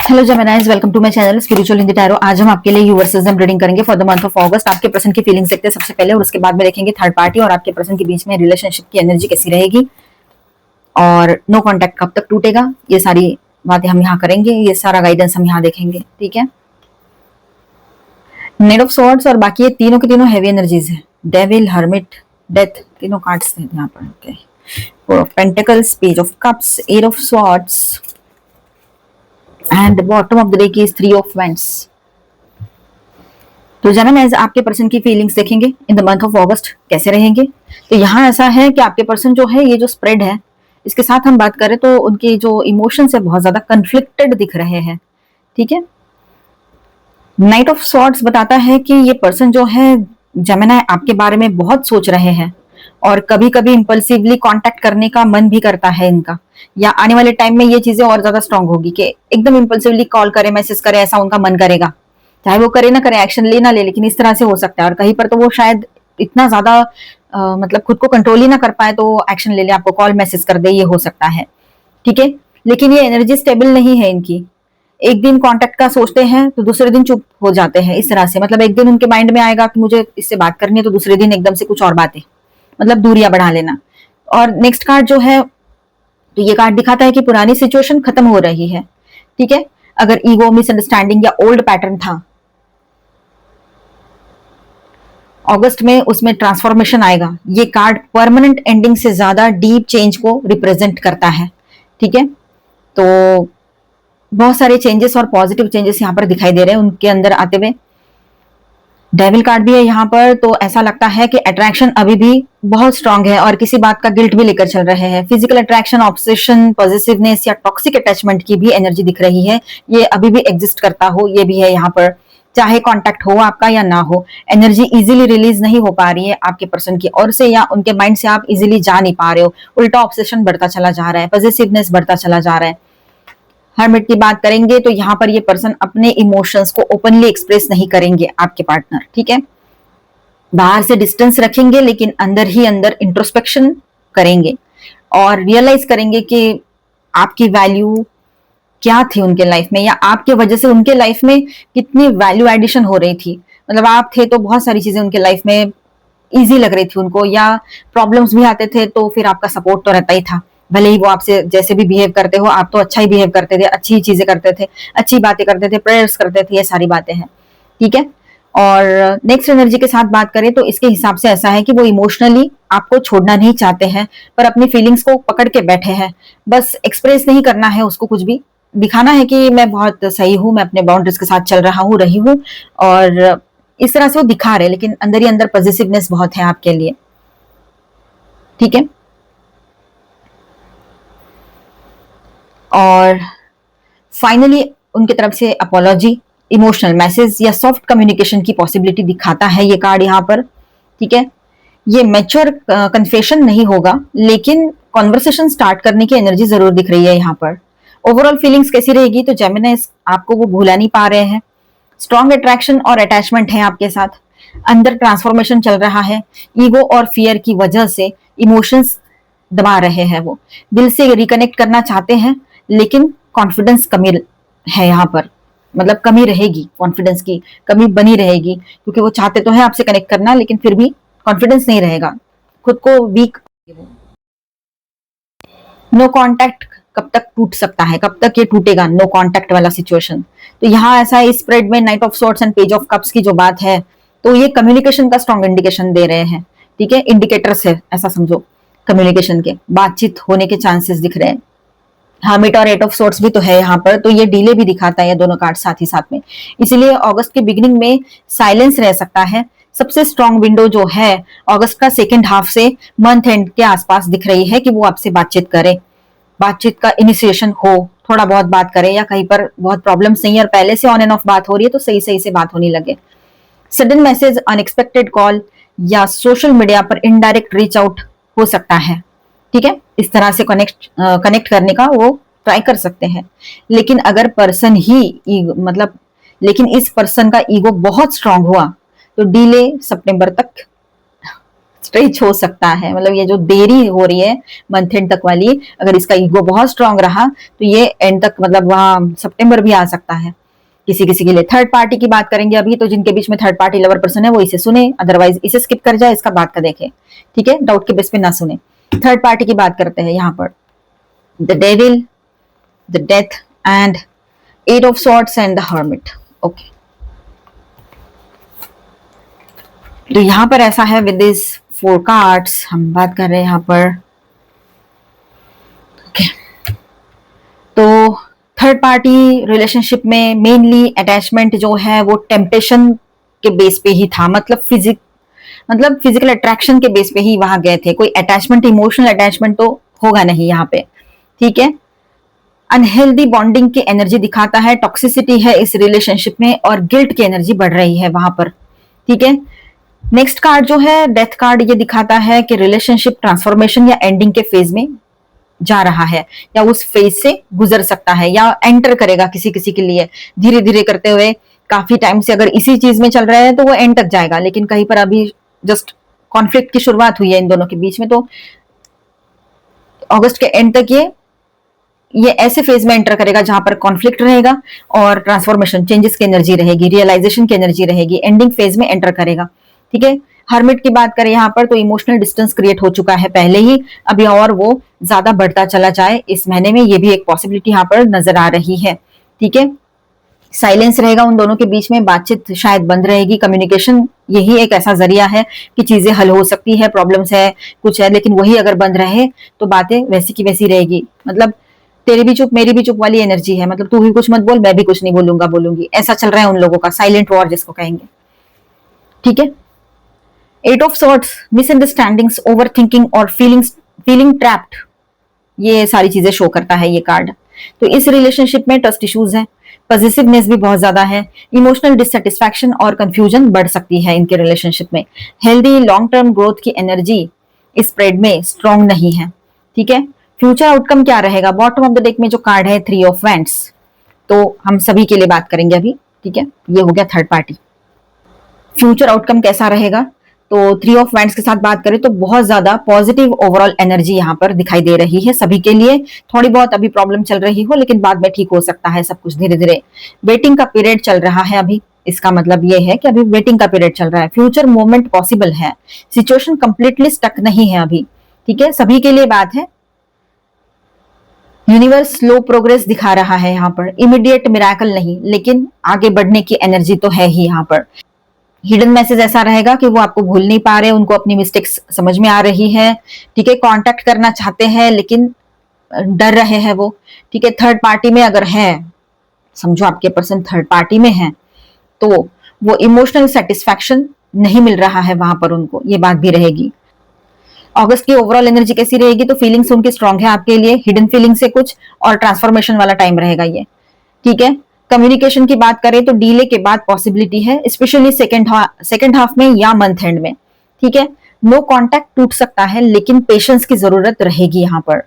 Hello Geminis, welcome to my channel spiritual Hindi tarot. आज हम आपके लिए यूनिवर्सलिज्म रीडिंग करेंगे for the month of August. आपके पर्सन की फीलिंग्स देखते हैं सबसे पहले और उसके बाद में देखेंगे थर्ड पार्टी और आपके पर्सन के बीच में रिलेशनशिप की एनर्जी कैसी रहेगी और नो कॉन्टैक्ट कब तक टूटेगा, ये सारी बातें हम यहाँ करेंगे, ये सारा गाइडेंस हम यहाँ देखेंगे। ठीक है, नाइट ऑफ स्वॉर्ड्स और बाकी ये तीनों के तीनों हैवी एनर्जीज है। डेविल, हर्मिट, डेथ, तीनों कार्ड्स हैं यहाँ पर। Okay, four of pentacles, page of cups, eight of swords and bottom of the deck is three of wands. तो जेमिनाइज आपके पर्सन की फीलिंग्स देखेंगे in the month of August कैसे रहेंगे। तो यहाँ ऐसा है कि आपके पर्सन जो है, ये जो स्प्रेड है इसके साथ हम बात करें तो उनके जो इमोशंस है बहुत ज्यादा कंफ्लिक्टेड दिख रहे हैं। ठीक है, नाइट ऑफ स्वॉर्ड्स बताता है कि ये पर्सन जो है जेमिनाई आपके बारे में बहुत सोच रहे हैं और कभी कभी इंपल्सिवली कांटेक्ट करने का मन भी करता है इनका, या आने वाले टाइम में ये चीजें और ज्यादा स्ट्रांग होगी कि एकदम इंपल्सिवली कॉल करे, मैसेज करे, ऐसा उनका मन करेगा। चाहे वो करे ना करे, एक्शन ले ना ले, लेकिन इस तरह से हो सकता है। और कहीं पर तो वो शायद इतना ज्यादा मतलब खुद को कंट्रोल ही ना कर पाए तो एक्शन ले ले, आपको कॉल मैसेज कर दे, ये हो सकता है। ठीक है, लेकिन ये एनर्जी स्टेबल नहीं है इनकी। एक दिन कांटेक्ट का सोचते हैं तो दूसरे दिन चुप हो जाते हैं, इस तरह से। मतलब एक दिन उनके माइंड में आएगा कि मुझे इससे बात करनी है, तो दूसरे दिन एकदम से कुछ और बातें, मतलब दूरियां बढ़ा लेना। और नेक्स्ट कार्ड जो है, तो ये कार्ड दिखाता है कि पुरानी सिचुएशन खत्म हो रही है। ठीक है, अगर ईगो, मिसअंडरस्टैंडिंग या ओल्ड पैटर्न था अगस्त में, उसमें ट्रांसफॉर्मेशन आएगा। ये कार्ड परमानेंट एंडिंग से ज्यादा डीप चेंज को रिप्रेजेंट करता है। ठीक है, तो बहुत सारे चेंजेस और पॉजिटिव चेंजेस यहाँ पर दिखाई दे रहे हैं उनके अंदर आते हुए। डेविल कार्ड भी है यहाँ पर, तो ऐसा लगता है कि अट्रैक्शन अभी भी बहुत स्ट्रांग है और किसी बात का गिल्ट भी लेकर चल रहे हैं। फिजिकल अट्रैक्शन, ऑब्सेशन, पॉजिटिवनेस या टॉक्सिक अटैचमेंट की भी एनर्जी दिख रही है। ये अभी भी एग्जिस्ट करता हो, ये भी है यहाँ पर। चाहे कांटेक्ट हो आपका या ना हो, एनर्जी इजीली रिलीज नहीं हो पा रही है आपके पर्सन की ओर से, या उनके माइंड से आप इजीली जा नहीं पा रहे हो। उल्टा ऑब्सेशन बढ़ता चला जा रहा है, पॉजिटिवनेस बढ़ता चला जा रहा है। हर्मिट की बात करेंगे तो यहाँ पर ये पर्सन अपने इमोशंस को ओपनली एक्सप्रेस नहीं करेंगे आपके पार्टनर। ठीक है, बाहर से डिस्टेंस रखेंगे लेकिन अंदर ही अंदर इंट्रोस्पेक्शन करेंगे और रियलाइज करेंगे कि आपकी वैल्यू क्या थी उनके लाइफ में, या आपके वजह से उनके लाइफ में कितनी वैल्यू एडिशन हो रही थी। मतलब आप थे तो बहुत सारी चीजें उनके लाइफ में इजी लग रही थी उनको, या प्रॉब्लम्स भी आते थे तो फिर आपका सपोर्ट तो रहता ही था। भले ही वो आपसे जैसे भी बिहेव करते हो, आप तो अच्छा ही बिहेव करते थे, अच्छी चीजें करते थे, अच्छी बातें करते थे, प्रेयर्स करते थे, ये सारी बातें हैं। ठीक है, और नेक्स्ट एनर्जी के साथ बात करें तो इसके हिसाब से ऐसा है कि वो इमोशनली आपको छोड़ना नहीं चाहते हैं, पर अपनी फीलिंग्स को पकड़ के बैठे हैं। बस एक्सप्रेस नहीं करना है उसको, कुछ भी दिखाना है कि मैं बहुत सही हूं, मैं अपने बाउंड्रीज के साथ चल रहा हूं, रही हूं, और इस तरह से वो दिखा रहे, लेकिन अंदर ही अंदर पॉजिटिवनेस बहुत है आपके लिए। ठीक है, और फाइनली उनकी तरफ से अपोलॉजी, इमोशनल मैसेज या सॉफ्ट कम्युनिकेशन की पॉसिबिलिटी दिखाता है ये कार्ड यहाँ पर। ठीक है, ये मैच्योर कन्फेशन नहीं होगा, लेकिन कॉन्वर्सेशन स्टार्ट करने की एनर्जी जरूर दिख रही है यहाँ पर। ओवरऑल फीलिंग्स कैसी रहेगी, तो जेमिनी आपको वो भूला नहीं पा रहे हैं। स्ट्रॉन्ग अट्रैक्शन और अटैचमेंट है आपके साथ, अंदर ट्रांसफॉर्मेशन चल रहा है। ईगो और फियर की वजह से इमोशंस दबा रहे हैं, वो दिल से रिकनेक्ट करना चाहते हैं, लेकिन कॉन्फिडेंस कमी है यहाँ पर। मतलब कमी रहेगी, कॉन्फिडेंस की कमी बनी रहेगी, क्योंकि वो चाहते तो है आपसे कनेक्ट करना, लेकिन फिर भी कॉन्फिडेंस नहीं रहेगा, खुद को वीक। नो कॉन्टैक्ट कब तक टूट सकता है, कब तक ये टूटेगा नो कॉन्टैक्ट वाला सिचुएशन। तो यहाँ ऐसा है, इस स्प्रेड में night of swords and page of cups की जो बात है, तो ये कम्युनिकेशन का स्ट्रॉन्ग इंडिकेशन दे रहे हैं। ठीक है, इंडिकेटर्स है, ऐसा समझो, कम्युनिकेशन के बातचीत होने के चांसेस दिख रहे हैं। हर्मिट और एट ऑफ स्वॉर्ड्स भी तो है यहाँ पर, तो ये डिले भी दिखाता है ये दोनों कार्ड साथ ही साथ में। इसलिए अगस्त के बिगिनिंग में साइलेंस रह सकता है। सबसे स्ट्रॉन्ग विंडो जो है अगस्त का सेकेंड हाफ से मंथ एंड के आसपास दिख रही है कि वो आपसे बातचीत करे, बातचीत का इनिशिएशन हो, थोड़ा बहुत बात करे, या कहीं पर बहुत प्रॉब्लम्स नहीं है और पहले से ऑन एंड ऑफ बात हो रही है तो सही सही से बात होने लगे। सडन मैसेज, अनएक्सपेक्टेड कॉल या सोशल मीडिया पर इनडायरेक्ट रीच आउट हो सकता है। ठीक है, इस तरह से कनेक्ट करने का वो ट्राई कर सकते हैं। लेकिन अगर पर्सन ही मतलब लेकिन इस पर्सन का ईगो बहुत स्ट्रांग हुआ तो डिले सितंबर तक स्ट्रेच हो सकता है। मतलब ये जो देरी हो रही है मंथ एंड तक वाली, अगर इसका ईगो बहुत स्ट्रांग रहा तो ये एंड तक मतलब वहां सितंबर भी आ सकता है किसी किसी के लिए। थर्ड पार्टी की बात करेंगे अभी, तो जिनके बीच में थर्ड पार्टी लवर पर्सन है वो इसे सुने, अदरवाइज इसे स्किप कर जाए, इसका बात का देखे, ठीक है, डाउट के बेस पे ना सुने। थर्ड पार्टी की बात करते हैं यहाँ पर, the devil, the death and eight of swords and the hermit. Okay, तो यहां पर ऐसा है विद दिस 4 कार्ड्स, हम बात कर रहे हैं यहाँ पर। ओके, तो थर्ड पार्टी रिलेशनशिप में मेनली अटैचमेंट जो है वो टेम्पटेशन के बेस पे ही था, मतलब फिजिकल अट्रैक्शन के बेस पे ही वहां गए थे। कोई अटैचमेंट, इमोशनल अटैचमेंट तो होगा नहीं यहाँ पे, ठीक है। अनहेल्दी बॉन्डिंग की एनर्जी दिखाता है, टॉक्सिसिटी है इस रिलेशनशिप में और गिल्ट की एनर्जी बढ़ रही है वहां पर, ठीक है। नेक्स्ट कार्ड जो है डेथ कार्ड, ये दिखाता है कि रिलेशनशिप ट्रांसफॉर्मेशन या एंडिंग के फेज में जा रहा है, या उस फेज से गुजर सकता है या एंटर करेगा किसी किसी के लिए धीरे धीरे करते हुए। काफी टाइम से अगर इसी चीज में चल रहा है तो वो एंड तक जाएगा, लेकिन कहीं पर अभी जस्ट कॉन्फ्लिक्ट की शुरुआत हुई है इन दोनों के बीच में, तो अगस्त के एंड तक ये ऐसे फेज में एंटर करेगा जहां पर कॉन्फ्लिक्ट रहेगा और ट्रांसफॉर्मेशन, चेंजेस की एनर्जी रहेगी, रियलाइजेशन की एनर्जी रहेगी, एंडिंग फेज में एंटर करेगा, ठीक है। हर्मिट की बात करें यहाँ पर, तो इमोशनल डिस्टेंस क्रिएट हो चुका है पहले ही, अभी और वो ज्यादा बढ़ता चला जाए इस महीने में, ये भी एक पॉसिबिलिटी यहाँ पर नजर आ रही है, ठीक है। साइलेंस रहेगा उन दोनों के बीच में, बातचीत शायद बंद रहेगी, कम्युनिकेशन यही एक ऐसा जरिया है कि चीजें हल हो सकती है, प्रॉब्लम्स है कुछ है, लेकिन वही अगर बंद रहे तो बातें वैसी की वैसी रहेगी। मतलब तेरी भी चुप मेरी भी चुप वाली एनर्जी है, मतलब तू भी कुछ मत बोल मैं भी कुछ नहीं बोलूंगा बोलूंगी, ऐसा चल रहा है उन लोगों का, साइलेंट वॉर जिसको कहेंगे, ठीक है। 8 of swords, misunderstandings, over thinking और फीलिंग ट्रैप्ड, ये सारी चीजें शो करता है ये कार्ड। तो इस रिलेशनशिप में ट्रस्ट इश्यूज हैं, पॉजिटिवनेस भी बहुत ज्यादा है, इमोशनल डिससेटिस्फैक्शन और कंफ्यूजन बढ़ सकती है इनके रिलेशनशिप में। हेल्दी लॉन्ग टर्म ग्रोथ की एनर्जी इस स्प्रेड में स्ट्रॉन्ग नहीं है, ठीक है। फ्यूचर आउटकम क्या रहेगा, बॉटम ऑफ द डेक में जो कार्ड है 3 ऑफ वैंड्स, तो हम सभी के लिए बात करेंगे अभी, ठीक है। ये हो गया थर्ड पार्टी। फ्यूचर आउटकम कैसा रहेगा, तो 3 ऑफ वैंड्स के साथ बात करें तो बहुत ज्यादा पॉजिटिव ओवरऑल एनर्जी यहाँ पर दिखाई दे रही है सभी के लिए। थोड़ी बहुत अभी प्रॉब्लम चल रही हो लेकिन बाद में ठीक हो सकता है सब कुछ धीरे धीरे। वेटिंग का पीरियड चल रहा है अभी, इसका मतलब ये है कि अभी वेटिंग का पीरियड चल रहा है, फ्यूचर मूवमेंट पॉसिबल है, सिचुएशन कंप्लीटली स्टक नहीं है अभी, ठीक है। सभी के लिए बात है, यूनिवर्स स्लो प्रोग्रेस दिखा रहा है यहाँ पर, इमीडिएट मिराकल नहीं लेकिन आगे बढ़ने की एनर्जी तो है ही यहाँ पर। हिडन मैसेज ऐसा रहेगा कि वो आपको भूल नहीं पा रहे, उनको अपनी मिस्टेक्स समझ में आ रही है, ठीक है। कांटेक्ट करना चाहते हैं लेकिन डर रहे हैं वो, ठीक है। थर्ड पार्टी में अगर है, समझो आपके पर्सन थर्ड पार्टी में है, तो वो इमोशनल सेटिस्फैक्शन नहीं मिल रहा है वहां पर उनको, ये बात भी रहेगी। अगस्त की ओवरऑल एनर्जी कैसी रहेगी, तो फीलिंग्स उनकी स्ट्रांग है आपके लिए, हिडन फीलिंग से कुछ और ट्रांसफॉर्मेशन वाला टाइम रहेगा ये, ठीक है। कम्युनिकेशन की बात करें तो डीले के बाद पॉसिबिलिटी है, स्पेशली सेकेंड हाफ में या मंथ एंड में, ठीक है। नो कांटेक्ट टूट सकता है लेकिन पेशेंस की जरूरत रहेगी यहाँ पर,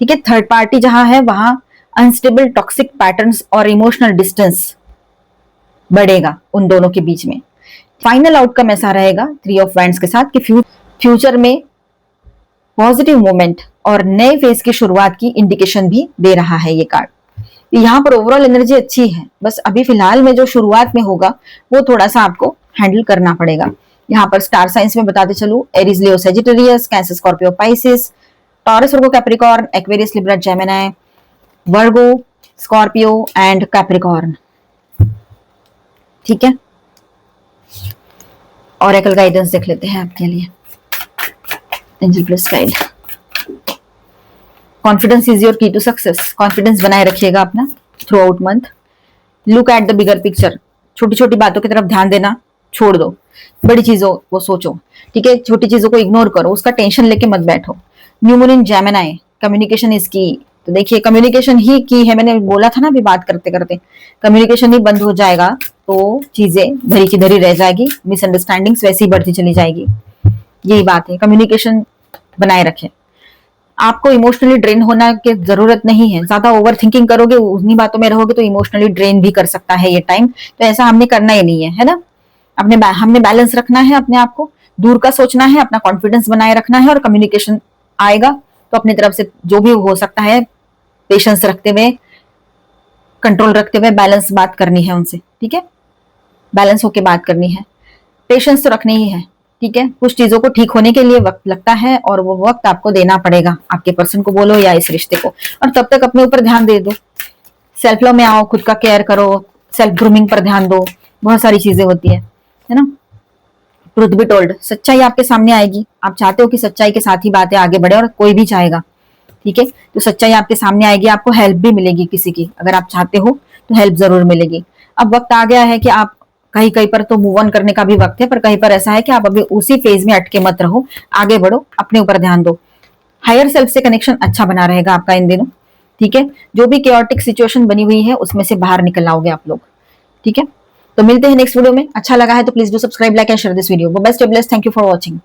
ठीक है। थर्ड पार्टी जहां है वहां अनस्टेबल टॉक्सिक पैटर्न्स और इमोशनल डिस्टेंस बढ़ेगा उन दोनों के बीच में। फाइनल आउटकम ऐसा रहेगा 3 ऑफ वैंड्स के साथ कि फ्यूचर में पॉजिटिव मोमेंट और नए फेज की शुरुआत की इंडिकेशन भी दे रहा है ये कार्ड। यहाँ पर ओवरऑल एनर्जी अच्छी है, बस अभी फिलहाल में जो शुरुआत में होगा वो थोड़ा सा आपको हैंडल करना पड़ेगा। यहाँ पर स्टार साइंस में बताते चलूं, Aries Leo Sagittarius, cancer Scorpio Pisces, Taurus Virgo Capricorn, Aquarius Libra Gemini, Virgo Scorpio and Capricorn, ठीक है। ऑरेकल गाइडेंस देख लेते हैं आपके लिए, angel plus guide. Confidence is your की टू सक्सेस, कॉन्फिडेंस बनाए रखिएगा अपना through out month. Look at the bigger picture, छोटी छोटी बातों की तरफ ध्यान देना छोड़ दो, बड़ी चीजों को सोचो, ठीक है। छोटी चीजों को इग्नोर करो, उसका टेंशन लेके मत बैठो। New moon in Gemini, communication is की, तो देखिए कम्युनिकेशन ही की है, मैंने बोला था ना अभी बात करते करते, कम्युनिकेशन ही बंद हो जाएगा तो चीजें धरी की धरी रह जाएगी, मिसअंडरस्टैंडिंग्स वैसी बढ़ती चली जाएगी, यही बात है। कम्युनिकेशन बनाए रखें, आपको इमोशनली ड्रेन होना की जरूरत नहीं है, ज्यादा ओवर थिंकिंग करोगे उन्हीं बातों में रहोगे तो इमोशनली ड्रेन भी कर सकता है ये टाइम, तो ऐसा हमने करना ही नहीं है, है ना। हमने बैलेंस रखना है अपने आप को, दूर का सोचना है, अपना कॉन्फिडेंस बनाए रखना है, और कम्युनिकेशन आएगा तो अपनी तरफ से जो भी हो सकता है पेशेंस रखते हुए, कंट्रोल रखते हुए बैलेंस बात करनी है उनसे, ठीक है, बैलेंस होके बात करनी है। पेशेंस तो रखनी ही है, ठीक है। कुछ चीजों को ठीक होने के लिए वक्त लगता है और वो वक्त आपको देना पड़ेगा, आपके पर्सन को बोलो या इस रिश्ते को, और तब तक अपने ऊपर ध्यान दे दो, सेल्फ लव में आओ, खुद का केयर करो, सेल्फ ग्रूमिंग पर ध्यान दो, बहुत सारी चीजें होती है ना। ट्रुथ बी टोल्ड, सच्चाई आपके सामने आएगी, आप चाहते हो कि सच्चाई के साथ ही बातें आगे बढ़े, और कोई भी चाहेगा, ठीक है। तो सच्चाई आपके सामने आएगी, आपको हेल्प भी मिलेगी किसी की, अगर आप चाहते हो तो हेल्प जरूर मिलेगी। अब वक्त आ गया है कि आप कहीं कहीं पर तो मूव ऑन करने का भी वक्त है, पर कहीं पर ऐसा है कि आप अभी उसी फेज में अटके मत रहो, आगे बढ़ो, अपने ऊपर ध्यान दो। हायर सेल्फ से कनेक्शन अच्छा बना रहेगा आपका इन दिनों, ठीक है। जो भी केओटिक सिचुएशन बनी हुई है उसमें से बाहर निकल आओगे आप लोग, ठीक है। तो मिलते हैं नेक्स्ट वीडियो में। अच्छा लगा है तो please do subscribe, like and share this video. Best of bless, thank you for watching.